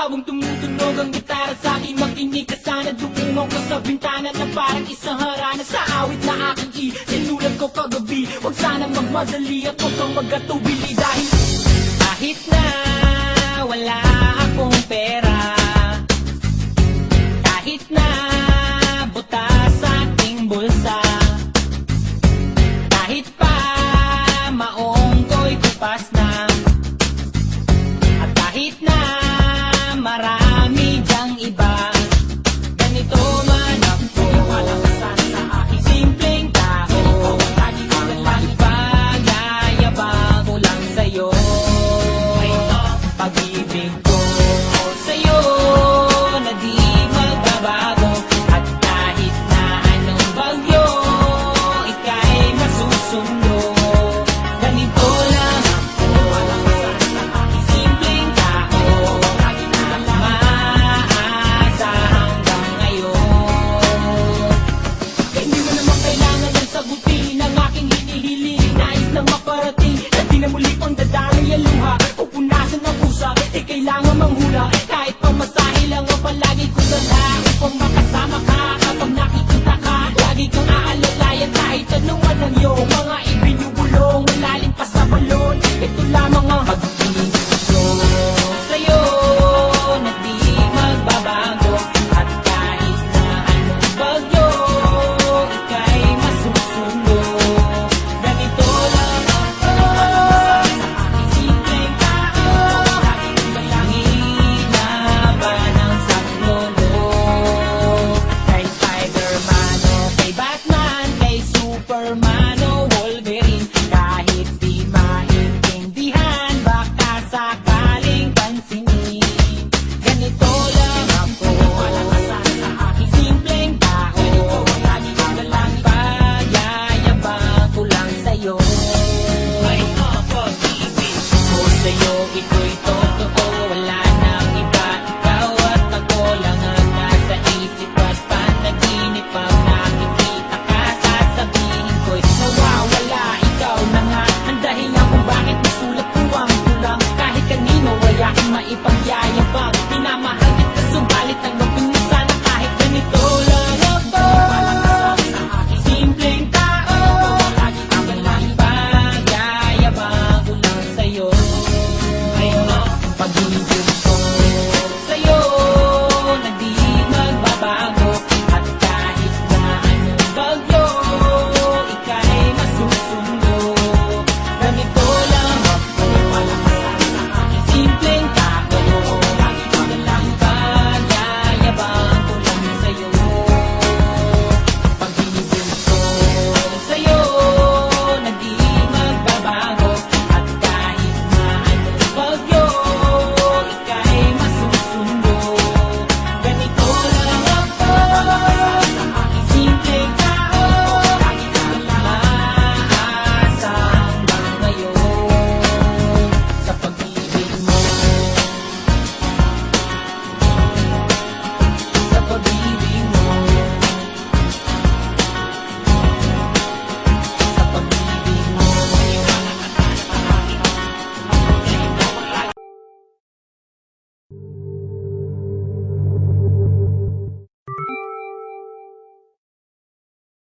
Habang tumutunog ang gitara sa akin, makinig ka sana. Dumungaw ko sa bintana na parang isang harana. Sa awit na aking sinulat ko kagabi, huwag sana magmadali at huwag kang magkatubili. Dahil kahit na wala akong pera, kahit na buta sa ating bulsa, kahit pa maong ko'y kupas na, at kahit na marami dyang iba, ganito man ako, malakasan sa aking simpleng tao. Ipagayabang ko lang sa'yo pag-ibig ko sa'yo na di magbabago. At kahit na anong bagyo ika'y masusundo, ganito lang ako, malakasan sa aking simpleng tao. Maasa hanggang ngayon. Kaya hindi mo naman kailangan ng sagutin ang aking hinihiling. Nais nang maparating na di na muli pang dadaloy ang luha, pupunasan ng pusa, di kailangan manghula. Kahit pamasahe lang ang palagi ko dala, upang makasama ka kapag nakikita ka. Lagi kang aalalayan kahit anong walang iyong mga ibinubulong, malalim pa sa balon. Ito lamang ang pag-ibig ko sa'yo na di magbabago. At kahit na anong bagyo ika'y masusundo, ganito lang ako, malakasan sa aking simpleng tao. Laging dalangin na ba ng saklolo, kay Spider-Man o kay Batman, kay Superman o Wolverine. Kahit di maintindihan, baka sakaling pansinin, ganito lang ako, malakasan sa aking simpleng tao. Lagi kang dalangin, pagyayabang ko lang sa'yo. May pag-ibig ko sa'yo, ito'y totoo.